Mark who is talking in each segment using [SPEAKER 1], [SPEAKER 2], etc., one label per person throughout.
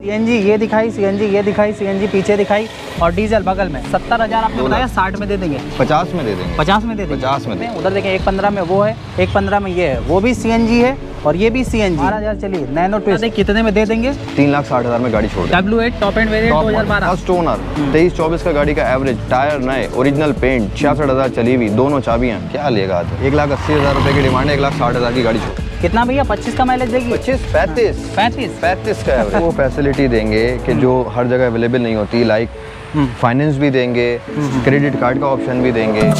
[SPEAKER 1] CNG ये दिखाई, CNG ये दिखाई, सीएनजी पीछे दिखाई और डीजल बगल में। 70,000 आपने बताया, 60 में दे देंगे,
[SPEAKER 2] 50 में दे देंगे,
[SPEAKER 1] 50 में दे देंगे,
[SPEAKER 2] 50 में देंगे।
[SPEAKER 1] उधर देखें 1.15 में वो है, 1.15 में ये है, वो भी सीएनजी है और ये भी सीएनजी। 12,000 चलिए नैनो ट्विस्ट कितने में दे देंगे?
[SPEAKER 2] 3,60,000 में गाड़ी छोड़ देंगे।
[SPEAKER 1] W8 top end variant 2012
[SPEAKER 2] first owner, 23-24 का गाड़ी का एवरेज, टायर नए, ओरिजिनल पेंट, 66,000 चली हुई, दोनों चाबियाँ। क्या लेगा? 1,80,000 रुपये की डिमांड है, 1,60,000 की गाड़ी छोड़।
[SPEAKER 1] कितना भैया? 25 का माइलेज देगी?
[SPEAKER 2] 35 का एवरेज। वो फैसिलिटी देंगे कि जो हर जगह अवेलेबल नहीं होती, लाइक फाइनेंस भी देंगे, क्रेडिट कार्ड का ऑप्शन भी देंगे।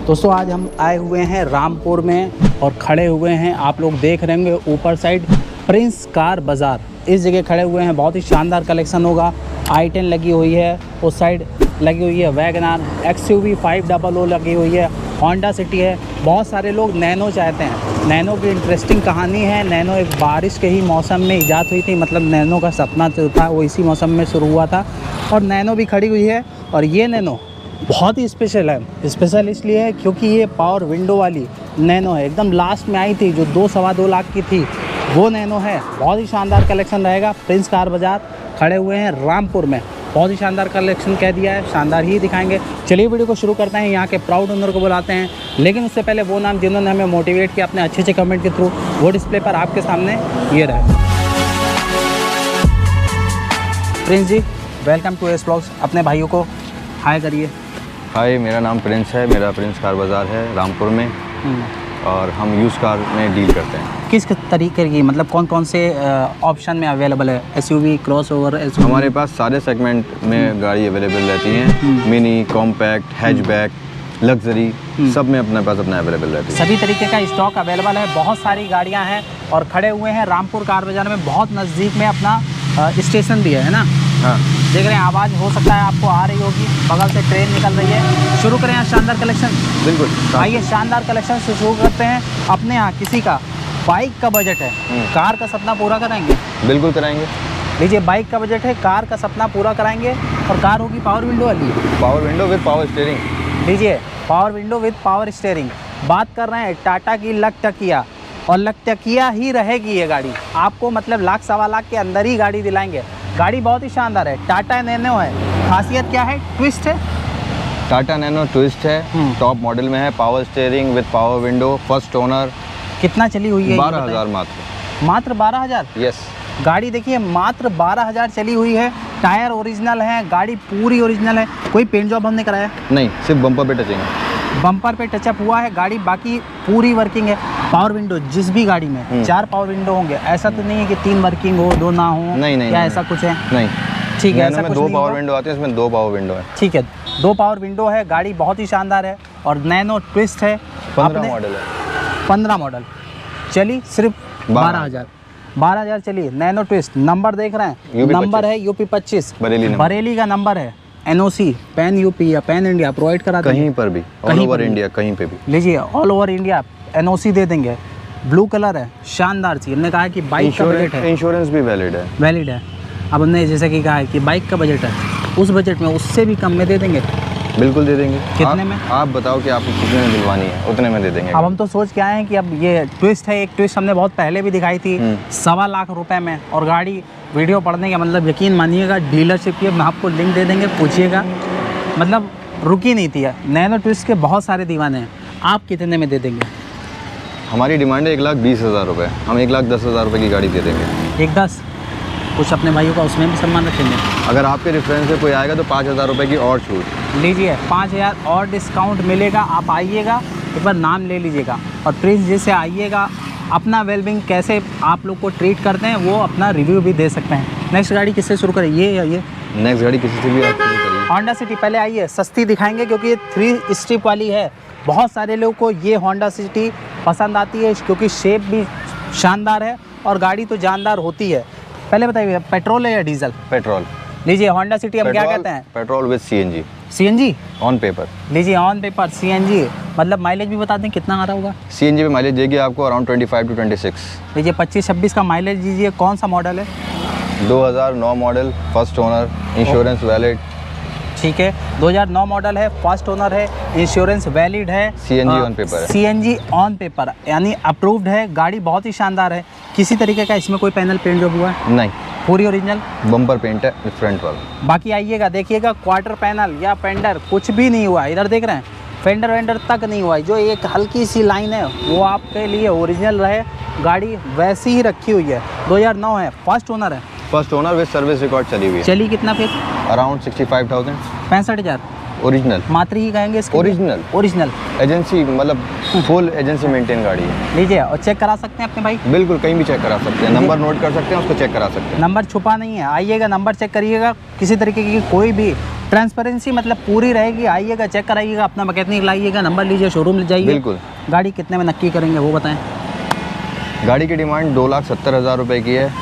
[SPEAKER 1] दोस्तों आज हम आए हुए हैं रामपुर में और खड़े हुए हैं, आप लोग देख रहे होंगे ऊपर साइड प्रिंस कार बाज़ार। इस जगह खड़े हुए हैं, बहुत ही शानदार कलेक्शन होगा। i10 लगी हुई है, उस साइड लगी हुई है वैगनार, XUV 500 लगी हुई है, होंडा सिटी है। बहुत सारे लोग नैनो चाहते हैं। नैनो की इंटरेस्टिंग कहानी है। नैनो एक बारिश के ही मौसम में ईजाद हुई थी, मतलब नैनो का सपना जो था वो इसी मौसम में शुरू हुआ था और नैनो भी खड़ी हुई है। और ये नैनो बहुत ही स्पेशल है। स्पेशल इसलिए है क्योंकि ये पावर विंडो वाली नैनो है, एकदम लास्ट में आई थी जो 2-2.25 लाख की थी, वो नैनो है। बहुत ही शानदार कलेक्शन रहेगा। प्रिंस कार बाज़ार खड़े हुए हैं रामपुर में, बहुत ही शानदार कलेक्शन कह दिया है, शानदार ही दिखाएंगे। चलिए वीडियो को शुरू करते हैं। यहाँ के प्राउड ओनर को बुलाते हैं, लेकिन उससे पहले वो नाम जिन्होंने हमें मोटिवेट किया अपने अच्छे कमेंट के थ्रू, वो डिस्प्ले पर आपके सामने ये रहे। Prince ji welcome to S blogs. अपने भाइयों को हाय करिए।
[SPEAKER 2] हाय, मेरा नाम प्रिंस है, मेरा प्रिंस कार बाज़ार है रामपुर में और हम यूज़ कार में डील करते हैं।
[SPEAKER 1] किस तरीके की, मतलब कौन कौन से ऑप्शन में अवेलेबल है? SUV, crossover, SUV?
[SPEAKER 2] हमारे पास सारे सेगमेंट में गाड़ी अवेलेबल रहती हैं। मिनी, कॉम्पैक्ट, हैचबैक, लग्जरी, सब में अपने पास अपना अवेलेबल रहती है।
[SPEAKER 1] सभी तरीके का स्टॉक अवेलेबल है। बहुत सारी गाड़ियां हैं और खड़े हुए हैं रामपुर कार बाज़ार में, बहुत नज़दीक में अपना स्टेशन भी है ना?
[SPEAKER 2] हाँ,
[SPEAKER 1] देख रहे हैं, आवाज़ हो सकता है आपको आ रही होगी, बगल से ट्रेन निकल रही है। शुरू करें यहाँ शानदार कलेक्शन।
[SPEAKER 2] बिल्कुल,
[SPEAKER 1] आइए शानदार कलेक्शन से शुरू करते हैं। अपने यहाँ किसी का बाइक का बजट है, कार का सपना पूरा कराएंगे?
[SPEAKER 2] बिल्कुल कराएंगे।
[SPEAKER 1] लीजिए, बाइक का बजट है, कार का सपना पूरा कराएंगे और कार होगी पावर विंडो वाली।
[SPEAKER 2] Power window with power steering.
[SPEAKER 1] लीजिए, power window with power steering. बात कर रहे हैं टाटा की लकटकिया, और लकटकिया ही रहेगी ये गाड़ी आपको, मतलब 1,00,000-1.25 लाख के अंदर ही गाड़ी दिलाएंगे। गाड़ी बहुत ही शानदार है, टाटा नैनो है। खासियत क्या है? ट्विस्ट है,
[SPEAKER 2] टाटा नैनो ट्विस्ट है, टॉप मॉडल में है, power steering with power window, first owner.
[SPEAKER 1] कितना चली हुई है?
[SPEAKER 2] 12,000
[SPEAKER 1] मात्र 12,000।
[SPEAKER 2] यस,
[SPEAKER 1] गाड़ी देखिए मात्र 12,000 चली हुई है। टायर ओरिजिनल है, गाड़ी पूरी ओरिजिनल है, कोई पेंट जॉब हमने कराया
[SPEAKER 2] नहीं, सिर्फ बम्पर पे टचिंग है।
[SPEAKER 1] बम्पर पे टचअप हुआ है, गाड़ी बाकी पूरी वर्किंग है। पावर विंडो जिस भी गाड़ी में 4 पावर विंडो होंगे, ऐसा तो नहीं है कि 3 वर्किंग हो 2 ना हो?
[SPEAKER 2] नहीं,
[SPEAKER 1] क्या ऐसा कुछ है?
[SPEAKER 2] नहीं,
[SPEAKER 1] ठीक है, ऐसा कुछ
[SPEAKER 2] 2 पावर विंडो आती है, इसमें 2 पावर विंडो है।
[SPEAKER 1] ठीक है, 2 पावर विंडो है। गाड़ी बहुत ही शानदार है और नैनो ट्विस्ट है।
[SPEAKER 2] 15 मॉडल है।
[SPEAKER 1] 15 मॉडल चली सिर्फ 12,000। 12,000 चलिए। नैनो ट्विस्ट, नंबर देख रहे हैं, नंबर है UP 25, बरेली का नंबर है। NOC पैन UP या पैन इंडिया प्रोवाइड कराते हैं?
[SPEAKER 2] कहीं पर भी, ऑल ओवर इंडिया, कहीं पे भी।
[SPEAKER 1] लीजिए, ऑल ओवर इंडिया NOC दे देंगे। ब्लू कलर है, शानदार सी। हमने कहा है कि बाइक का बजट है,
[SPEAKER 2] इंश्योरेंस भी वैलिड है।
[SPEAKER 1] अब हमने जैसे कि कहा है कि बाइक का बजट है, उस बजट में उससे भी कम में दे देंगे।
[SPEAKER 2] बिल्कुल दे देंगे।
[SPEAKER 1] कितने में?
[SPEAKER 2] आप बताओ कि आपको कितने में दिलवानी है, उतने में दे देंगे।
[SPEAKER 1] अब हम तो सोच के आए हैं कि अब ये ट्विस्ट है, एक ट्विस्ट हमने बहुत पहले भी दिखाई थी 1.25 लाख रुपए में, और गाड़ी वीडियो पढ़ने का मतलब यकीन मानिएगा, डीलरशिप की हम आपको लिंक दे देंगे, पूछिएगा, मतलब रुकी नहीं थी। नैनो ट्विस्ट के बहुत सारे दीवाने हैं। आप कितने में दे देंगे?
[SPEAKER 2] हमारी डिमांड है 1,20,000 रुपये, हम 1,10,000 रुपये की गाड़ी दे देंगे।
[SPEAKER 1] 1,10,000 कुछ अपने भाइयों का उसमें भी सम्मान रखेंगे।
[SPEAKER 2] अगर आपके रेफरेंस से कोई आएगा तो 5,000 रुपये की और छूट।
[SPEAKER 1] लीजिए, 5,000 और डिस्काउंट मिलेगा। आप आइएगा, एक बार नाम ले लीजिएगा, और प्रिंस जी से आइएगा। अपना वेलबिंग कैसे आप लोग को ट्रीट करते हैं वो अपना रिव्यू भी दे सकते हैं। नेक्स्ट गाड़ी किससे शुरू करें? ये या ये?
[SPEAKER 2] नेक्स्ट गाड़ी किसी से भी आप शुरू करिए।
[SPEAKER 1] होंडा सिटी पहले आइए, सस्ती दिखाएंगे क्योंकि ये 3 स्ट्रिप वाली है। बहुत सारे लोगों को ये होंडा सिटी पसंद आती है क्योंकि शेप भी शानदार है और गाड़ी तो जानदार होती है। पहले बताइए पेट्रोल है या डीजल?
[SPEAKER 2] पेट्रोल।
[SPEAKER 1] लीजिए होंडा सिटी हम क्या कहते हैं?
[SPEAKER 2] Petrol with CNG.
[SPEAKER 1] CNG
[SPEAKER 2] on paper.
[SPEAKER 1] लीजिए ऑन पेपर सीएनजी, मतलब माइलेज भी बता दें कितना आ रहा होगा?
[SPEAKER 2] सीएनजी में माइलेज देगी आपको अराउंड 25 to 26।
[SPEAKER 1] लीजिए 25-26 का माइलेज दीजिए। कौन सा मॉडल है?
[SPEAKER 2] 2009 model, first owner, insurance valid.
[SPEAKER 1] ठीक है, 2009 मॉडल है, फर्स्ट ओनर है, इंश्योरेंस वैलिड है,
[SPEAKER 2] सीएनजी ऑन पेपर है।
[SPEAKER 1] सीएनजी ऑन पेपर यानी अप्रूव्ड है। गाड़ी बहुत ही शानदार है। किसी तरीके का इसमें कोई पैनल पेंट जो हुआ है?
[SPEAKER 2] नहीं,
[SPEAKER 1] पूरी ओरिजिनल
[SPEAKER 2] बम्पर पेंट है फ्रंट वाला।
[SPEAKER 1] बाकी आइएगा देखिएगा, क्वार्टर पैनल या फेंडर कुछ भी नहीं हुआ है। इधर देख रहे हैं, फेंडर वेंडर तक नहीं हुआ है। जो एक हल्की सी लाइन है वो आपके लिए ओरिजिनल रहे। गाड़ी वैसी ही रखी हुई है। 2009 है, फर्स्ट ओनर है।
[SPEAKER 2] First owner with service record चली हुई है।
[SPEAKER 1] चली कितना फिर?
[SPEAKER 2] अराउंड 65,000।
[SPEAKER 1] 65,000
[SPEAKER 2] ओरिजिनल।
[SPEAKER 1] मात्र ही कहेंगे इसके?
[SPEAKER 2] ओरिजिनल।
[SPEAKER 1] ओरिजिनल
[SPEAKER 2] एजेंसी मतलब फुल एजेंसी मेंटेन गाड़ी है।
[SPEAKER 1] लीजिए और चेक करा सकते हैं अपने भाई?
[SPEAKER 2] बिल्कुल, कहीं भी चेक करा सकते हैं। नंबर नोट कर सकते हैं, उसको चेक करा सकते हैं।
[SPEAKER 1] नंबर छुपा नहीं है, आइएगा नंबर चेक करिएगा। किसी तरीके की कोई भी ट्रांसपेरेंसी मतलब पूरी रहेगी। आइएगा चेक कराइएगा, अपना मैकेनिक लाइएगा, नंबर लीजिए, शोरूम ले जाइए।
[SPEAKER 2] बिल्कुल।
[SPEAKER 1] गाड़ी कितने में नक्की करेंगे वो बताएं?
[SPEAKER 2] गाड़ी की डिमांड 2,70,000 रुपये की है।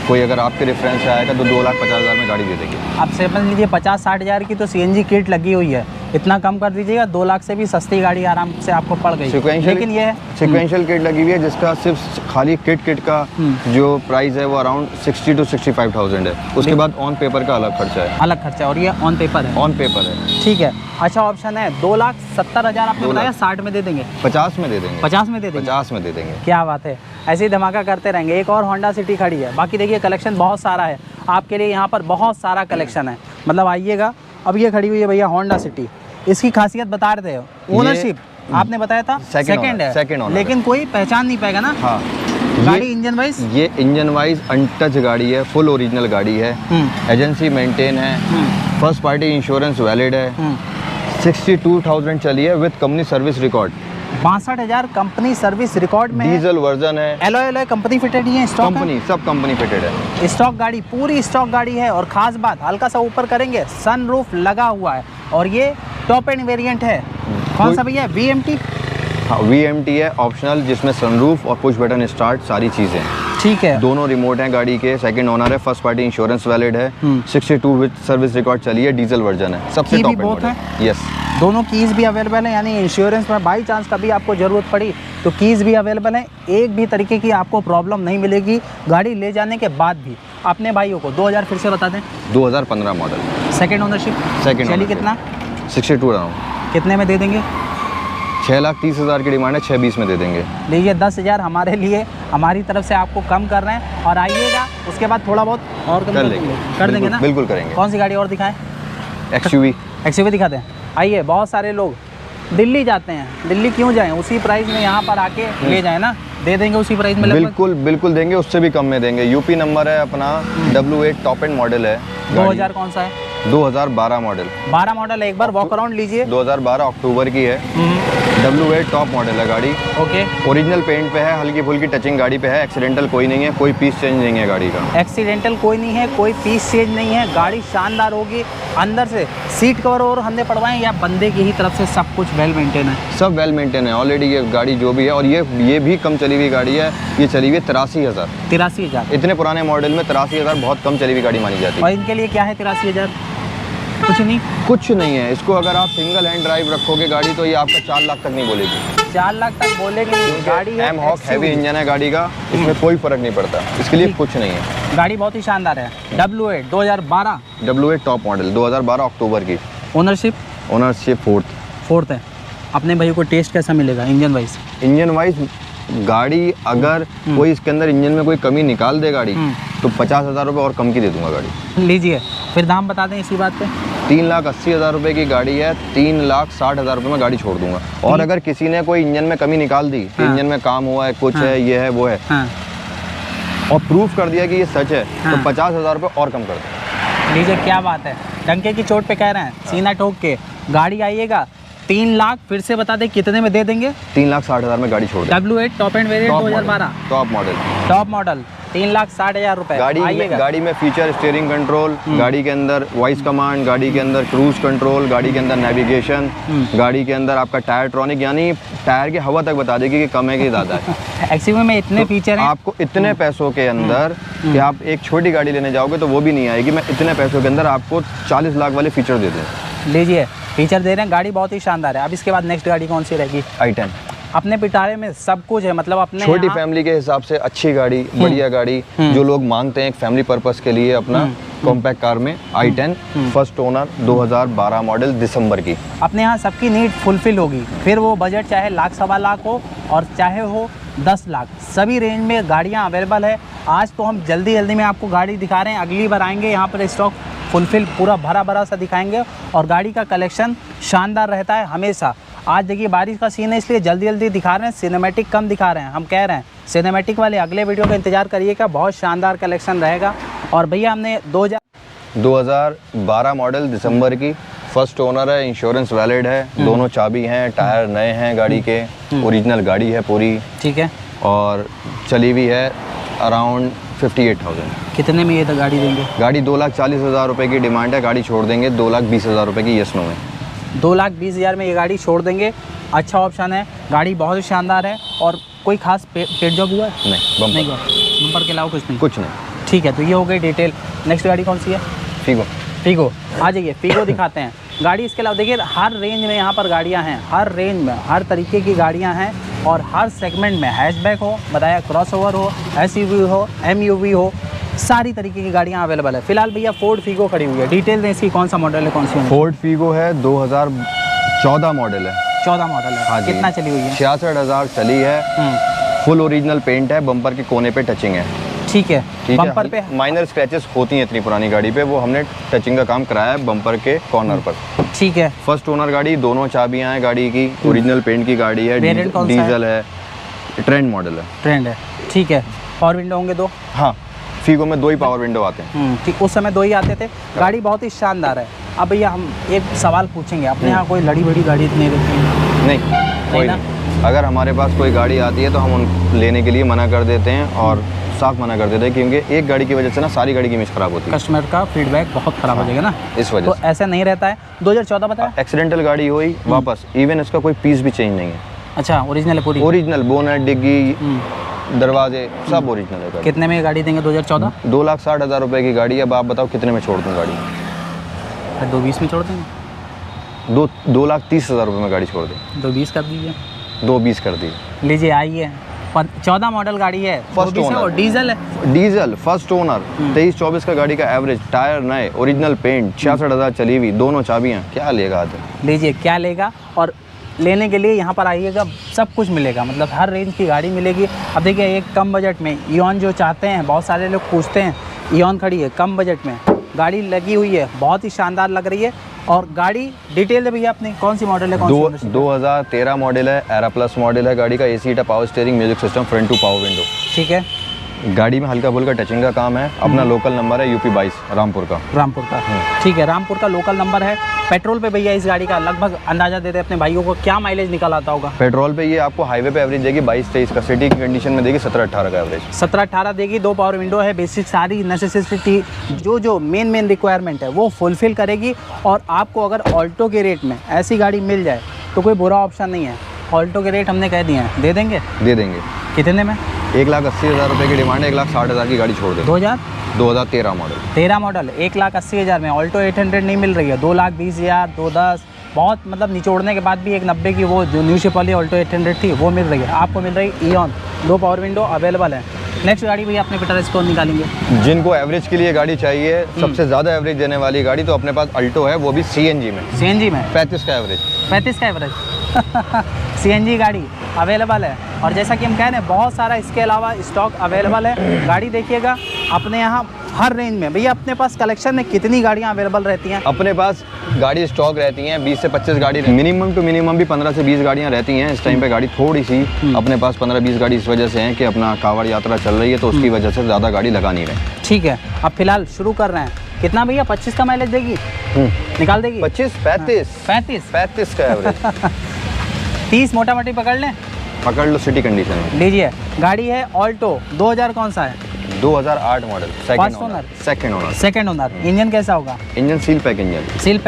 [SPEAKER 2] कोई अगर आपके रेफरेंस से आएगा तो 2,50,000 में गाड़ी दे देंगे।
[SPEAKER 1] आप समझ लीजिए 50-60 हज़ार की तो सीएनजी किट लगी हुई है। इतना कम कर दीजिएगा, 2 लाख से भी सस्ती गाड़ी आराम से आपको पड़ गई। लेकिन ये
[SPEAKER 2] सिक्वेंशियल किट लगी हुई है जिसका सिर्फ खाली किट का जो प्राइस है वो अराउंड 60 to 65,000 है। उसके बाद ऑन पेपर का अलग खर्चा है।
[SPEAKER 1] अलग खर्चा है और ये ऑन पेपर है?
[SPEAKER 2] ऑन पेपर है।
[SPEAKER 1] ठीक है, अच्छा ऑप्शन है। 2,70,000 आपने बताया, 60 में दे देंगे?
[SPEAKER 2] 50 में दे देंगे।
[SPEAKER 1] 50 में दे देंगे?
[SPEAKER 2] 50 में दे देंगे।
[SPEAKER 1] क्या बात है, ऐसे ही धमाका करते रहेंगे। एक और होंडा सिटी खड़ी है। बाकी देखिए कलेक्शन बहुत सारा है आपके लिए, यहाँ पर बहुत सारा कलेक्शन है। मतलब आइएगा। अब ये खड़ी हुई है भैया होंडा सिटी। इसकी खासियत बता रहे थे, ओनरशिप आपने बताया था सेकंड है,
[SPEAKER 2] सेकंड ओनर,
[SPEAKER 1] लेकिन कोई पहचान नहीं पाएगा ना?
[SPEAKER 2] हाँ।
[SPEAKER 1] गाड़ी इंजन वाइज?
[SPEAKER 2] ये इंजन वाइज अनटच गाड़ी है, फुल ओरिजिनल गाड़ी है। एजेंसी मेंटेन है, फर्स्ट पार्टी इंश्योरेंस वैलिड है। 62,000 चली है with company service record.
[SPEAKER 1] 62,000 company service record में।
[SPEAKER 2] डीजल वर्जन है।
[SPEAKER 1] एलॉय कंपनी फिटेड ही है, स्टॉक
[SPEAKER 2] कंपनी सब कंपनी फिटेड है।
[SPEAKER 1] स्टॉक गाड़ी, पूरी स्टॉक गाड़ी है। और खास बात, हल्का सा ऊपर करेंगे, सनरूफ लगा हुआ है और ये टॉप एंड वेरिएंट है। कौन सा भैया? VMT?
[SPEAKER 2] हाँ, VMT है ऑप्शनल, जिसमें सनरूफ और पुश बटन स्टार्ट सारी चीज़ें हैं।
[SPEAKER 1] ठीक है,
[SPEAKER 2] दोनों रिमोट हैं गाड़ी के। सेकंड ओनर है, फर्स्ट पार्टी इंश्योरेंस वैलिड है। 62 विद सर्विस रिकॉर्ड चली है, डीजल वर्जन है, सबसे टॉप एंड मॉडल है। यस,
[SPEAKER 1] दोनों कीज़ भी अवेलेबल है, यानी इंश्योरेंस में बाई चांस कभी आपको ज़रूरत पड़ी तो कीज़ भी अवेलेबल है। एक भी तरीके की आपको प्रॉब्लम नहीं मिलेगी गाड़ी ले जाने के बाद भी। अपने भाइयों को 2000 फिर से बता दें?
[SPEAKER 2] 2015 मॉडल,
[SPEAKER 1] सेकंड ओनरशिप।
[SPEAKER 2] सेकंड
[SPEAKER 1] चली कितना?
[SPEAKER 2] 62 अराउंड।
[SPEAKER 1] कितने में दे देंगे?
[SPEAKER 2] 6,30,000 की डिमांड है, 6,20 में दे देंगे।
[SPEAKER 1] लीजिए 10,000 हमारे लिए, हमारी तरफ से आपको कम कर रहे हैं। और आइएगा, उसके बाद थोड़ा बहुत और कम कर देंगे ना?
[SPEAKER 2] बिल्कुल करेंगे।
[SPEAKER 1] कौन सी गाड़ी और दिखाएं?
[SPEAKER 2] XUV
[SPEAKER 1] दिखाते हैं। आइए, बहुत सारे लोग दिल्ली जाते हैं, दिल्ली क्यों जाएं? उसी प्राइस में यहाँ पर आके ले जाएं ना, दे देंगे उसी प्राइस में।
[SPEAKER 2] बिल्कुल बिल्कुल देंगे, उससे भी कम में देंगे। यूपी नंबर है अपना, W8 टॉप एंड मॉडल है।
[SPEAKER 1] 2000 कौन सा है?
[SPEAKER 2] 2012 मॉडल।
[SPEAKER 1] 12 मॉडल है, एक बार वॉक अराउंड लीजिए।
[SPEAKER 2] 2012 अक्टूबर की है। W8 टॉप मॉडल है गाड़ी।
[SPEAKER 1] ओके,
[SPEAKER 2] ओरिजिनल पेंट पे है, हल्की फुल्की टचिंग गाड़ी पे है। एक्सीडेंटल कोई नहीं है, कोई पीस चेंज नहीं है गाड़ी का।
[SPEAKER 1] एक्सीडेंटल कोई नहीं है, कोई पीस चेंज नहीं है। गाड़ी शानदार होगी। अंदर से सीट कवर और हमने पड़वाएं या बंदे की ही तरफ से सब कुछ वेल मेंटेन है?
[SPEAKER 2] सब वेल मेंटेन है ऑलरेडी ये गाड़ी जो भी है। और ये भी कम चली हुई गाड़ी है। ये चली हुई है 83,000।
[SPEAKER 1] 83,000?
[SPEAKER 2] इतने पुराने मॉडल में 83,000 बहुत कम चली हुई गाड़ी मानी जाती है।
[SPEAKER 1] और इनके लिए क्या है 83,000? कुछ नहीं,
[SPEAKER 2] कुछ नहीं है। इसको अगर आप सिंगल हैंड ड्राइव रखोगे गाड़ी तो ये आपका 4 लाख तक नहीं बोलेगी।
[SPEAKER 1] 4 लाख तक बोलेगी नहीं। गाड़ी है
[SPEAKER 2] M-Hawk हैवी इंजन है गाड़ी का, इसमें कोई फर्क नहीं पड़ता। इसके लिए कुछ नहीं है।
[SPEAKER 1] गाड़ी बहुत ही शानदार है। W8 2012।
[SPEAKER 2] W8 टॉप मॉडल 2012 अक्टूबर की।
[SPEAKER 1] ओनरशिप?
[SPEAKER 2] ओनरशिप फोर्थ
[SPEAKER 1] है। अपने भाई को टेस्ट कैसा मिलेगा इंजन वाइज?
[SPEAKER 2] इंजन वाइज गाड़ी अगर कोई इसके अंदर इंजन में कोई कमी निकाल दे गाड़ी तो 50,000 रुपये और कम की दे दूंगा गाड़ी।
[SPEAKER 1] लीजिए, फिर दाम बता दें इसी बात पे।
[SPEAKER 2] 3,80,000 रुपये की गाड़ी है, 3,60,000 रुपये में गाड़ी छोड़ दूंगा। और अगर किसी ने कोई इंजन में कमी निकाल दी, इंजन में काम हुआ है, कुछ है, ये है, वो है, और प्रूफ कर दिया कि ये सच है, तो 50,000 रुपये और कम कर दो।
[SPEAKER 1] लीजिए, क्या बात है, डंके की चोट पे कह रहे हैं, सीना ठोक के। गाड़ी आइएगा 3 लाख, फिर से बता दें कितने में दे देंगे?
[SPEAKER 2] 3,60,000 में गाड़ी छोड़ दो।
[SPEAKER 1] W8 top end variant 2012
[SPEAKER 2] top model.
[SPEAKER 1] Top model 3,60,000 रुपए।
[SPEAKER 2] गाड़ी में फीचर स्टीयरिंग कंट्रोल, गाड़ी के अंदर वॉइस कमांड, गाड़ी के अंदर क्रूज कंट्रोल, गाड़ी के अंदर नेविगेशन, गाड़ी के अंदर आपका टायर ट्रॉनिक, यानी टायर की हवा तक बता देगी कि कम है कि ज़्यादा है।
[SPEAKER 1] एक्सयूवी में इतने फीचर हैं
[SPEAKER 2] आपको इतने पैसों के अंदर कि आप एक छोटी गाड़ी लेने जाओगे तो वो भी नहीं आएगी। मैं इतने पैसों के अंदर आपको 40 लाख वाले फीचर दे दूँ।
[SPEAKER 1] लीजिए, फीचर दे रहे हैं, गाड़ी बहुत ही शानदार है। अब इसके बाद नेक्स्ट गाड़ी कौन सी रहेगी?
[SPEAKER 2] i10।
[SPEAKER 1] अपने पिटारे में सब कुछ है, मतलब अपने
[SPEAKER 2] छोटी फैमिली के हिसाब से अच्छी गाड़ी, बढ़िया गाड़ी जो लोग मांगते हैं एक फैमिली पर्पस के लिए अपना कॉम्पैक्ट कार में i10 फर्स्ट ओनर 2012 मॉडल दिसंबर की।
[SPEAKER 1] अपने यहाँ सबकी नीड फुलफिल होगी, फिर वो बजट चाहे लाख सवा लाख हो और चाहे हो 10 लाख, सभी रेंज में गाड़ियाँ अवेलेबल है। आज तो हम जल्दी में आपको गाड़ी दिखा रहे हैं, अगली बार आएंगे यहाँ पर स्टॉक फुलफिल पूरा भरा सा दिखाएंगे और गाड़ी का कलेक्शन शानदार रहता है हमेशा। आज देखिए बारिश का सीन है इसलिए जल्दी दिखा रहे हैं, सिनेमैटिक कम दिखा रहे हैं। हम कह रहे हैं सिनेमैटिक वाले अगले वीडियो का इंतजार करिएगा, बहुत शानदार कलेक्शन रहेगा। और भैया हमने
[SPEAKER 2] 2012 मॉडल दिसंबर की, फर्स्ट ओनर है, इंश्योरेंस वैलिड है, दोनों चाबी हैं, टायर नए हैं गाड़ी के, ओरिजिनल गाड़ी है पूरी,
[SPEAKER 1] ठीक है,
[SPEAKER 2] और चली हुई है अराउंड 58,000।
[SPEAKER 1] कितने में ये तो गाड़ी देंगे?
[SPEAKER 2] गाड़ी 2,40,000 रुपये की डिमांड है, गाड़ी छोड़ देंगे 2,20,000 रुपये की यस नो में।
[SPEAKER 1] 2,20,000 में ये गाड़ी छोड़ देंगे, अच्छा ऑप्शन है। गाड़ी बहुत ही शानदार है। और कोई खास पेट जॉब हुआ है?
[SPEAKER 2] नहीं,
[SPEAKER 1] बम्पर के अलावा कुछ नहीं। ठीक है, तो ये हो गई डिटेल। नेक्स्ट गाड़ी कौन सी है? फीगो। आ जाइए, फीगो दिखाते हैं। गाड़ी इसके अलावा देखिए हर रेंज में यहाँ पर गाड़ियाँ हैं, हर रेंज में हर तरीके की गाड़ियाँ हैं और हर सेगमेंट में, हैचबैक हो, बताया क्रॉसओवर हो, एसयूवी हो, एमयूवी हो, सारी तरीके की गाड़ियाँ अवेलेबल है। फिलहाल भैया फोर्ड फीगो खड़ी हुई है, डिटेल दें इसकी, कौन सा मॉडल है, कौन सी?
[SPEAKER 2] फोर्ड फीगो है, 2014 मॉडल है।
[SPEAKER 1] 14 मॉडल है।
[SPEAKER 2] हाँ,
[SPEAKER 1] कितना चली हुई है?
[SPEAKER 2] 66,000 चली है। फुल ओरिजिनल पेंट है, बम्पर के कोने पे टचिंग है।
[SPEAKER 1] ठीक है, बम्पर पे
[SPEAKER 2] माइनर स्क्रैचेस होती हैं इतनी पुरानी गाड़ी पे, वो हमने टचिंग का काम कराया है बम्पर के कॉर्नर पर।
[SPEAKER 1] ठीक है,
[SPEAKER 2] फर्स्ट ओनर गाड़ी, दोनों चाबियां हैं गाड़ी की, ओरिजिनल पेंट की गाड़ी है, डीजल है, ट्रेंड मॉडल है।
[SPEAKER 1] ट्रेंड है, ठीक है। पावर विंडो होंगे 2?
[SPEAKER 2] हाँ, फीगो में 2 ही पावर विंडो आते हैं।
[SPEAKER 1] ठीक, उस समय 2 ही आते थे। गाड़ी बहुत ही शानदार है। अब भैया हम एक सवाल पूछेंगे, अपने यहाँ कोई लड़ी बड़ी गाड़ी इतनी रहती है?
[SPEAKER 2] नहीं, कोई नहीं। अगर हमारे पास कोई गाड़ी आती है तो हम उन लेने के लिए मना कर देते हैं और साफ मना कर देते हैं, क्योंकि एक गाड़ी की वजह से ना सारी गाड़ी की इमेज खराब होती है।
[SPEAKER 1] कस्टमर का फीडबैक बहुत खराब हो जाएगा ना,
[SPEAKER 2] इस वजह
[SPEAKER 1] तो
[SPEAKER 2] से।
[SPEAKER 1] ऐसा नहीं रहता है। 2014 बताया?
[SPEAKER 2] एक्सीडेंटल गाड़ी हुई वापस, इवन इसका कोई पीस भी चेंज नहीं है।
[SPEAKER 1] अच्छा, ओरिजिनल है पूरी? ओरिजिनल,
[SPEAKER 2] बोनेट, डिग्गी, दरवाजे सब ओरिजिनल है।
[SPEAKER 1] कितने में गाड़ी देंगे 2014?
[SPEAKER 2] 2,60,000 रुपये की गाड़ी है। अब आप बताओ कितने में छोड़ दूँ गाड़ी?
[SPEAKER 1] 2,20 में छोड़ देंगे?
[SPEAKER 2] 2,30,000 रुपये में गाड़ी छोड़ दें।
[SPEAKER 1] 2,20 कर दीजिए।
[SPEAKER 2] 2,20 कर दी।
[SPEAKER 1] लीजिए, आइए, 14 मॉडल गाड़ी है,
[SPEAKER 2] फर्स्ट ओनर
[SPEAKER 1] और डीजल है।
[SPEAKER 2] डीजल फर्स्ट ओनर, 23-24 का गाड़ी का एवरेज, टायर नए, ओरिजिनल पेंट, 66,000 चली हुई, दोनों चाबियाँ। क्या लेगा आदमी?
[SPEAKER 1] लीजिए, क्या लेगा। और लेने के लिए यहाँ पर आइएगा, सब कुछ मिलेगा, मतलब हर रेंज की गाड़ी मिलेगी। अब देखिए एक कम बजट में इयॉन जो चाहते हैं, बहुत सारे लोग पूछते हैं, इयॉन खड़ी है कम बजट में, गाड़ी लगी हुई है, बहुत ही शानदार लग रही है। और गाड़ी डिटेल है भैया अपनी, कौन सी मॉडल है?
[SPEAKER 2] 2013 मॉडल है, एरा प्लस मॉडल है गाड़ी का, AC heater, power steering, music system, front two power window.
[SPEAKER 1] ठीक है,
[SPEAKER 2] गाड़ी में हल्का फुल्का टचिंग का काम है। अपना लोकल नंबर है UP 22 रामपुर का।
[SPEAKER 1] ठीक है, रामपुर का लोकल नंबर है। पेट्रोल पे भैया इस गाड़ी का लगभग अंदाजा देते अपने भाइयों को, क्या माइलेज निकल आता होगा?
[SPEAKER 2] पेट्रोल पे ये आपको हाईवे पे एवरेज देगी 22-23 का, सिटी की कंडीशन में देगी 17-18 का एवरेज।
[SPEAKER 1] 17-18 देगी। 2 पावर विंडो है, बेसिक सारी नेसेसिटी जो मेन रिक्वायरमेंट है वो फुलफिल करेगी। और आपको अगर ऑल्टो के रेट में ऐसी गाड़ी मिल जाए तो कोई बुरा ऑप्शन नहीं है। ऑल्टो के रेट हमने कह दिए हैं, दे देंगे?
[SPEAKER 2] दे देंगे।
[SPEAKER 1] कितने में?
[SPEAKER 2] 1,80,000 रुपये की डिमांड है, 1,60,000 की गाड़ी छोड़ दे। 2013 मॉडल।
[SPEAKER 1] 13 मॉडल 1,80,000 में। ऑल्टो 800 नहीं मिल रही है, 2,20,000, 2,10, बहुत मतलब निचोड़ने के बाद भी 1,90 की वो जो न्यू शिप वाली ऑल्टो 800 थी वो मिल रही है। आपको मिल रही है इयॉन, 2 पावर विंडो अवेलेबल है। नेक्स्ट गाड़ी भैया अपने पिटर स्कोर निकालेंगे।
[SPEAKER 2] जिनको एवरेज के लिए गाड़ी चाहिए, सबसे ज़्यादा एवरेज देने वाली गाड़ी, तो अपने पास अल्टो है, वो भी CNG में। 35 का एवरेज।
[SPEAKER 1] 35 का एवरेज। CNG गाड़ी अवेलेबल है। और जैसा कि हम कह रहे हैं, बहुत सारा इसके अलावा स्टॉक अवेलेबल है। गाड़ी देखिएगा अपने यहाँ हर रेंज में। भैया अपने पास कलेक्शन में कितनी गाड़ियाँ अवेलेबल रहती हैं?
[SPEAKER 2] अपने पास गाड़ी स्टॉक रहती हैं 20 से 25 गाड़ी, मिनिमम टू मिनिमम भी 15 से 20 गाड़ियाँ रहती हैं। इस टाइम पे गाड़ी थोड़ी सी अपने पास 15-20 गाड़ी इस वजह से है कि अपना कांवड़ यात्रा चल रही है, तो उसकी वजह से ज़्यादा गाड़ी लगा नहीं रहे।
[SPEAKER 1] ठीक है, अब फिलहाल शुरू कर रहे हैं। कितना भैया? 25 का माइलेज देगी? निकाल देगी?
[SPEAKER 2] 35 का एवरेज।
[SPEAKER 1] 30 मोटा मोटी पकड़ लें?
[SPEAKER 2] पकड़ लो सिटी कंडीशन में।
[SPEAKER 1] लीजिए, गाड़ी है ऑल्टो 2000 कौन सा है?
[SPEAKER 2] 2008 model,
[SPEAKER 1] First owner? Second owner. Engine कैसा होगा?
[SPEAKER 2] Engine seal pack engine.
[SPEAKER 1] Seal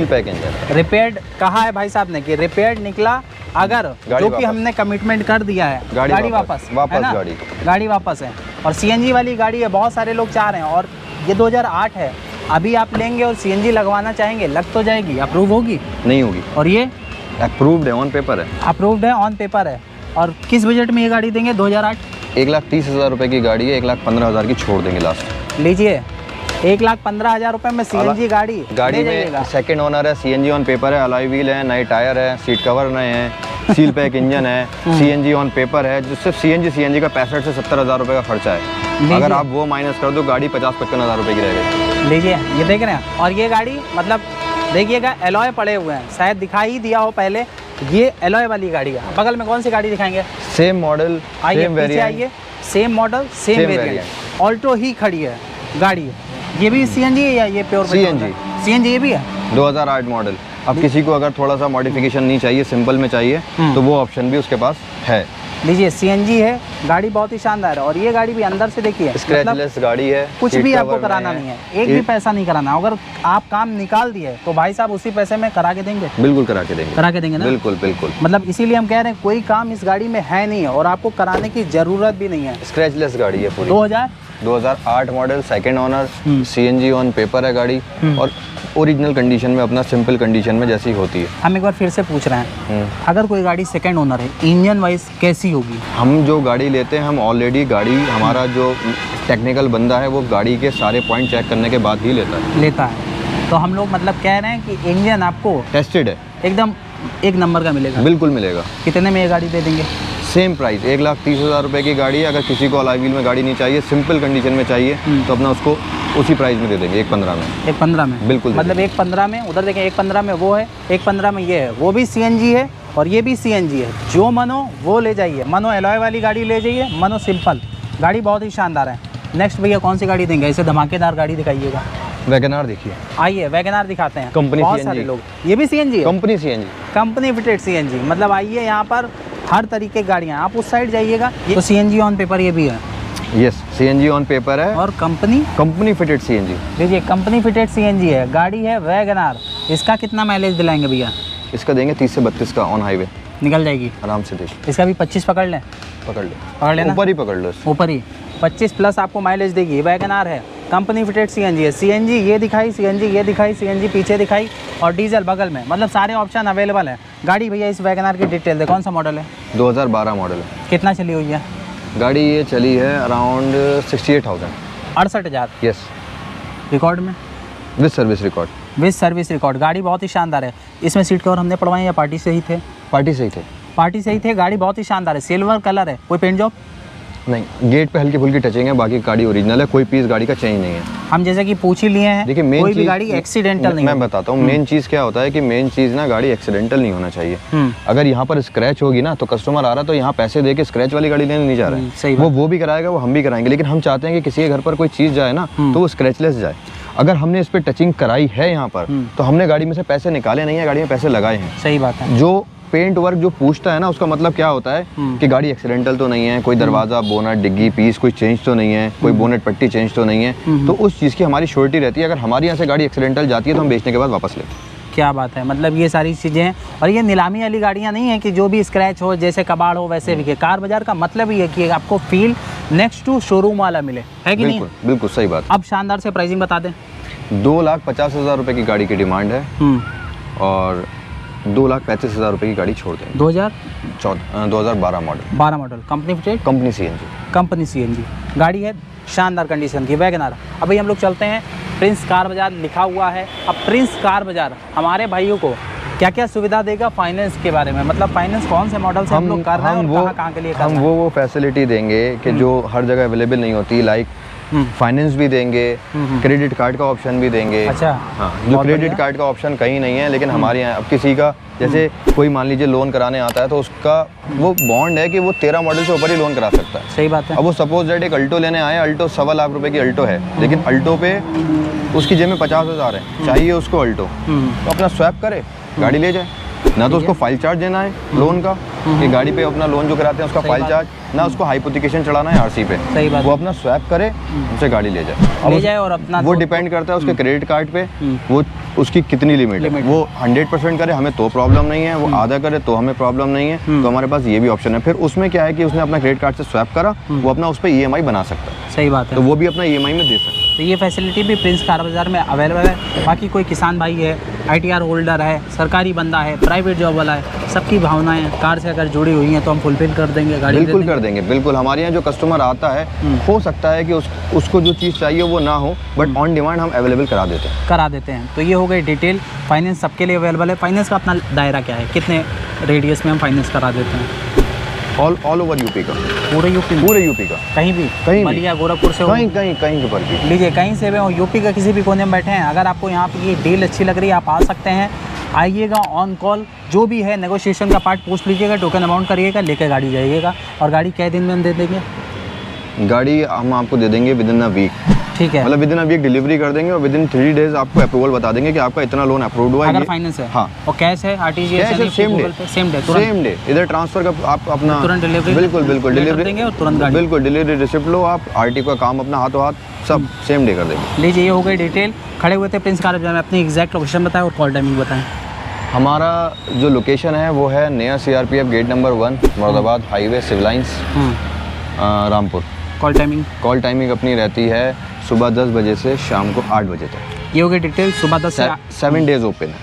[SPEAKER 1] pack
[SPEAKER 2] engine.
[SPEAKER 1] Repaired कहा है भाई साहब ने कि रिपेयर्ड निकला, अगर जो कि हमने कमिटमेंट कर दिया है गाड़ी वापस है ना? गाड़ी वापस है। और सीएनजी वाली गाड़ी है, बहुत सारे लोग चाह रहे हैं, और ये 2008 है। अभी आप लेंगे और सीएनजी लगवाना चाहेंगे, लग तो जाएगी, अप्रूव होगी?
[SPEAKER 2] नहीं होगी।
[SPEAKER 1] और ये
[SPEAKER 2] अप्रूव्ड है, ऑन पेपर है।
[SPEAKER 1] अप्रूव्ड है, ऑन पेपर है। और किस बजट में ये गाड़ी देंगे? 2008।
[SPEAKER 2] 1,30,000 रुपए की गाड़ी है, 1,15,000 की छोड़ देंगे लास्ट।
[SPEAKER 1] लीजिए, 1,15,000 रुपए में सीएनजी गाड़ी
[SPEAKER 2] में सेकंड ओनर है, सीएनजी ऑन पेपर है, अलॉय व्हील है, नए टायर है, सीट कवर नए हैं, सील पैक इंजन है, सीएनजी ऑन पेपर है। जो सिर्फ सीएनजी का 65 से 70,000 रुपए का खर्चा है। अगर आप वो माइनस कर दो, गाड़ी 50-55,000 रुपए की रहेगी।
[SPEAKER 1] लीजिए, ये देख रहे हैं। और ये गाड़ी मतलब देखिएगा, एलॉय पड़े हुए हैं, शायद दिखाई ही दिया हो पहले। ये एलॉय वाली गाड़ी है। बगल में कौन सी गाड़ी दिखाएंगे?
[SPEAKER 2] सेम मॉडल,
[SPEAKER 1] आइए पीछे आइए। Same model, same variant. Alto ही खड़ी है गाड़ी। ये भी सीएनजी है या ये प्योर
[SPEAKER 2] सीएनजी?
[SPEAKER 1] सीएनजी ये भी है।
[SPEAKER 2] 2008 मॉडल। अब किसी को अगर थोड़ा सा मॉडिफिकेशन नहीं चाहिए, सिंपल में चाहिए, तो वो ऑप्शन भी उसके पास है।
[SPEAKER 1] लीजिए, सीएनजी है, गाड़ी बहुत ही शानदार है। और ये गाड़ी भी अंदर से देखिए,
[SPEAKER 2] स्क्रैचलेस गाड़ी है,
[SPEAKER 1] कुछ भी आपको कराना नहीं है, एक भी पैसा नहीं कराना। अगर आप काम निकाल दिए तो भाई साहब उसी पैसे में करा के देंगे।
[SPEAKER 2] बिल्कुल करा के देंगे
[SPEAKER 1] ना?
[SPEAKER 2] बिल्कुल बिल्कुल।
[SPEAKER 1] मतलब इसीलिए हम कह रहे हैं कोई काम इस गाड़ी में है नहीं है और आपको कराने की जरूरत भी नहीं है।
[SPEAKER 2] स्क्रैचलेस गाड़ी है पूरी। 2008 model, second owner, CNG on paper है गाड़ी, और ओरिजिनल कंडीशन में, अपना सिंपल कंडीशन में जैसी होती है।
[SPEAKER 1] हम एक बार फिर से पूछ रहे हैं, अगर कोई गाड़ी सेकंड ओनर है, इंजन वाइज कैसी होगी?
[SPEAKER 2] हम जो गाड़ी लेते हैं, हम ऑलरेडी गाड़ी, हमारा जो टेक्निकल बंदा है वो गाड़ी के सारे पॉइंट चेक करने के बाद ही लेता है।
[SPEAKER 1] तो हम लोग मतलब कह रहे हैं कि इंजन आपको
[SPEAKER 2] टेस्टेड है, एकदम
[SPEAKER 1] एक नंबर का मिलेगा।
[SPEAKER 2] बिल्कुल मिलेगा।
[SPEAKER 1] कितने में ये गाड़ी दे देंगे?
[SPEAKER 2] सेम प्राइस, 1,30,000 रुपए की गाड़ी है। अगर किसी को अलॉय व्हील में गाड़ी नहीं चाहिए, सिंपल कंडीशन में चाहिए, तो अपना उसको उसी प्राइस में दे देंगे, 1,15 में।
[SPEAKER 1] 1,15 में
[SPEAKER 2] बिल्कुल,
[SPEAKER 1] मतलब 1,15 में। उधर देखें, 1,15 में वो है, 1,15 में ये है। वो भी सीएनजी है और ये भी सीएनजी है। जो मनो वो ले जाइए। मनो एलॉय वाली गाड़ी ले जाइए, मनो सिंपल गाड़ी बहुत ही शानदार है। नेक्स्ट भैया कौन सी गाड़ी देंगे? ऐसे धमाकेदार गाड़ी दिखाइएगा।
[SPEAKER 2] वैगनआर देखिए।
[SPEAKER 1] आइए वैगनआर दिखाते हैं।
[SPEAKER 2] कंपनी
[SPEAKER 1] बहुत
[SPEAKER 2] सीएनजी।
[SPEAKER 1] सारे लोग, ये भी सीएनजी है?
[SPEAKER 2] Company CNG,
[SPEAKER 1] company fitted CNG. मतलब आइए, यहाँ पर हर तरीके की गाड़ियाँ। आप उस साइड जाइएगा, तो सीएनजी ऑन पेपर ये भी है।
[SPEAKER 2] यस, सीएनजी ऑन पेपर है।
[SPEAKER 1] और कंपनी
[SPEAKER 2] फिटेड सीएनजी।
[SPEAKER 1] देखिए, कंपनी फिटेड सीएनजी है। गाड़ी है वैगनआर। इसका कितना माइलेज दिलाएंगे भैया?
[SPEAKER 2] इसका देंगे 30 से 32 का ऑन हाईवे।
[SPEAKER 1] निकल जाएगी
[SPEAKER 2] आराम से। देखिए,
[SPEAKER 1] इसका भी 25 पकड़ लें?
[SPEAKER 2] पकड़ लेना, ऊपर ही पकड़ लो,
[SPEAKER 1] ऊपर ही 25 प्लस आपको माइलेज देगी। वैगनआर है, कंपनी फिटेड सीएनजी है। सीएनजी ये दिखाई, सीएनजी ये दिखाई, सीएनजी पीछे दिखाई, और डीजल बगल में। मतलब सारे ऑप्शन अवेलेबल है। गाड़ी भैया इस वैगनआर की डिटेल दे, कौन सा मॉडल है?
[SPEAKER 2] 2012 मॉडल है।
[SPEAKER 1] कितना चली हुई है
[SPEAKER 2] गाड़ी? ये चली है अराउंड 68,000।
[SPEAKER 1] 68,000।
[SPEAKER 2] यस।
[SPEAKER 1] रिकॉर्ड में?
[SPEAKER 2] With service record.
[SPEAKER 1] With service record. गाड़ी बहुत ही शानदार है। इसमें सीट कवर हमने पड़वाए या पार्टी से ही थे?
[SPEAKER 2] पार्टी से ही थे।
[SPEAKER 1] पार्टी से ही थे। गाड़ी बहुत ही शानदार है, सिल्वर कलर है। कोई पेंट जॉब
[SPEAKER 2] नहीं, गेट पे हल्की फुल्की टचिंग है, बाकी गाड़ी ओरिजिनल है, कोई पीस गाड़ी का चेंज नहीं है।
[SPEAKER 1] हम जैसे कि पूछ ही लिए हैं।
[SPEAKER 2] देखिए, मेन
[SPEAKER 1] कोई भी गाड़ी एक्सीडेंटल नहीं।
[SPEAKER 2] मैं बताता हूँ मेन चीज़ क्या होता है कि मेन चीज़ ना, गाड़ी एक्सीडेंटल नहीं होना चाहिए। अगर यहाँ पर स्क्रैच होगी ना, तो कस्टमर आ रहा तो यहाँ पैसे दे के स्क्रैच वाली गाड़ी लेने नहीं जा रहा है। वो भी कराएगा, वो हम भी कराएंगे, लेकिन हम चाहते हैं कि किसी के घर पर कोई चीज़ जाए ना, तो वो स्क्रैचलेस जाए। अगर हमने इस पर टचिंग कराई है यहाँ पर, तो हमने गाड़ी में से पैसे निकाले नहीं है, गाड़ी में पैसे लगाए हैं।
[SPEAKER 1] सही बात है।
[SPEAKER 2] जो पेंट वर्क जो पूछता है ना, उसका मतलब क्या होता है कि गाड़ी एक्सीडेंटल तो नहीं है, कोई दरवाजा, बोनट, डिग्गी, पीस कोई चेंज तो नहीं है, कोई बोनट पट्टी चेंज तो नहीं है। तो उस चीज़ की हमारी श्योरिटी रहती है। अगर हमारे यहाँ से गाड़ी एक्सीडेंटल जाती है तो हम बेचने के बाद वापस लेते हैं।
[SPEAKER 1] क्या बात है। मतलब ये सारी चीज़ें हैं। और ये नीलामी वाली गाड़ियाँ नहीं है कि जो भी स्क्रैच हो, जैसे कबाड़ हो वैसे बिके। कार बाजार का मतलब ही है कि आपको फील नेक्स्ट टू शोरूम वाला मिले, है कि नहीं?
[SPEAKER 2] बिल्कुल सही बात।
[SPEAKER 1] अब शानदार से प्राइसिंग बता दें।
[SPEAKER 2] 2,50,000 रुपये की गाड़ी की डिमांड है, और 2,35,000 रुपये की गाड़ी छोड़ दें। 2012 model.
[SPEAKER 1] 12 model, company fitted,
[SPEAKER 2] company CNG.
[SPEAKER 1] Company CNG गाड़ी है, शानदार कंडीशन की वैगनआर। अभी हम लोग चलते हैं, प्रिंस कार बाजार लिखा हुआ है। अब प्रिंस कार बाजार हमारे भाइयों को क्या क्या सुविधा देगा फाइनेंस के बारे में? मतलब फाइनेंस कौन से मॉडल से हम लोग कर रहे हैं और कहाँ के लिए कर रहे हैं?
[SPEAKER 2] हम वो फैसिलिटी देंगे कि जो हर जगह अवेलेबल नहीं होती, लाइक फाइनेंस भी देंगे, क्रेडिट कार्ड का ऑप्शन भी देंगे।
[SPEAKER 1] अच्छा।
[SPEAKER 2] हाँ, जो क्रेडिट कार्ड का ऑप्शन कहीं नहीं है, लेकिन हमारे यहाँ अब किसी का जैसे कोई मान लीजिए लोन कराने आता है, तो उसका वो बॉन्ड है कि वो 13 मॉडल से ऊपर ही लोन करा सकता है।
[SPEAKER 1] सही बात है।
[SPEAKER 2] अब वो सपोज दैट एक अल्टो लेने आए, अल्टो 1.25 लाख रुपए की अल्टो है, लेकिन अल्टो पे उसकी जेब में 50,000 है, चाहिए उसको अल्टो, तो अपना स्वैप करे, गाड़ी ले जाए। ना तो उसको फाइल चार्ज देना है लोन का, कि गाड़ी पे अपना लोन जो कराते हैं उसका फाइल चार्ज, ना उसको हाइपोथिकेशन चढ़ाना है आरसी पे।
[SPEAKER 1] सही बात।
[SPEAKER 2] वो अपना स्वैप करे, उनसे गाड़ी ले जाए
[SPEAKER 1] और अपना
[SPEAKER 2] वो डिपेंड करता है उसके क्रेडिट कार्ड पे, वो उसकी कितनी लिमिट है। वो 100% करे हमें तो प्रॉब्लम नहीं है, वो आधा करे तो हमें प्रॉब्लम नहीं है, तो हमारे पास ये भी ऑप्शन है। फिर उसमें क्या है कि उसने अपना क्रेडिट कार्ड से स्वैप करा, वो अपना उस पर EMI बना सकता है।
[SPEAKER 1] सही बात है।
[SPEAKER 2] तो वो भी अपना EMI में दे सकता है।
[SPEAKER 1] तो ये फैसिलिटी भी प्रिंस कार बाज़ार में अवेलेबल है। बाकी कोई किसान भाई है, ITR होल्डर है, सरकारी बंदा है, प्राइवेट जॉब वाला है, सबकी भावनाएं कार से अगर जुड़ी हुई हैं तो हम फुलफिल कर देंगे, गाड़ी
[SPEAKER 2] बिल्कुल कर देंगे। बिल्कुल हमारे यहाँ जो कस्टमर आता है, हो सकता है कि उसको जो चीज़ चाहिए वो ना हो, बट ऑन डिमांड हम अवेलेबल करा देते हैं। तो ये हो गई डिटेल। फाइनेंस सबके लिए अवेलेबल है। फाइनेंस का अपना दायरा क्या है, कितने रेडियस में हम फाइनेंस करा देते हैं? ऑल ओवर यूपी का,
[SPEAKER 1] पूरे यूपी
[SPEAKER 2] का,
[SPEAKER 1] कहीं भी बलिया गोरखपुर से
[SPEAKER 2] कहीं के पर भी
[SPEAKER 1] लीजिए, कहीं से भी हो, यूपी का किसी भी कोने में बैठे हैं, अगर आपको यहाँ पे ये डील अच्छी लग रही है आप आ सकते हैं, आइएगा ऑन कॉल, जो भी है नेगोशिएशन का पार्ट पूछ लीजिएगा, टोकन अमाउंट करिएगा, लेकर गाड़ी जाइएगा। और गाड़ी कै दिन में हम दे देंगे?
[SPEAKER 2] गाड़ी हम आपको दे देंगे विद इन अ वीक।
[SPEAKER 1] ठीक है,
[SPEAKER 2] मतलब within a week delivery कर देंगे और विद इन 3 डेज आपको अप्रूवल बता देंगे कि आपका इतना लोन अप्रूव्ड हुआ है।
[SPEAKER 1] अगर फाइनेंस है,
[SPEAKER 2] हाँ,
[SPEAKER 1] और कैश है, RTGS
[SPEAKER 2] सेम डे इधर ट्रांसफर का आप अपना
[SPEAKER 1] तुरंत डिलीवरी,
[SPEAKER 2] बिल्कुल डिलीवरी
[SPEAKER 1] देंगे और तुरंत गाड़ी,
[SPEAKER 2] बिल्कुल डिलीवरी रिसिप्ट लो आप, RT का काम अपना हाथों हाथ सब सेम डे कर देंगे।
[SPEAKER 1] लीजिए, ये हो गई डिटेल। खड़े हुए थे प्रिंस कार बाज़ार में, अपनी एग्जैक्ट लोकेशन बताएं और कॉल टाइमिंग बताएं।
[SPEAKER 2] हमारा जो लोकेशन है वो है नया CRPF gate number 1 Moradabad highway civil lines Rampur. Call timing अपनी रहती है सुबह 10 बजे से शाम को 8 बजे तक।
[SPEAKER 1] ये हो गई डिटेल। सुबह 10 से
[SPEAKER 2] 7 डेज ओपन है,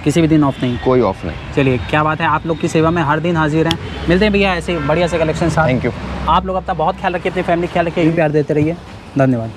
[SPEAKER 1] किसी भी दिन ऑफ नहीं,
[SPEAKER 2] कोई ऑफ नहीं।
[SPEAKER 1] चलिए, क्या बात है, आप लोग की सेवा में हर दिन हाजिर हैं। मिलते हैं भैया ऐसे बढ़िया से कलेक्शन साथ।
[SPEAKER 2] Thank you.
[SPEAKER 1] आप लोग अपना बहुत ख्याल रखिए, अपनी फैमिली ख्याल रखिए, यही प्यार देते रहिए। धन्यवाद।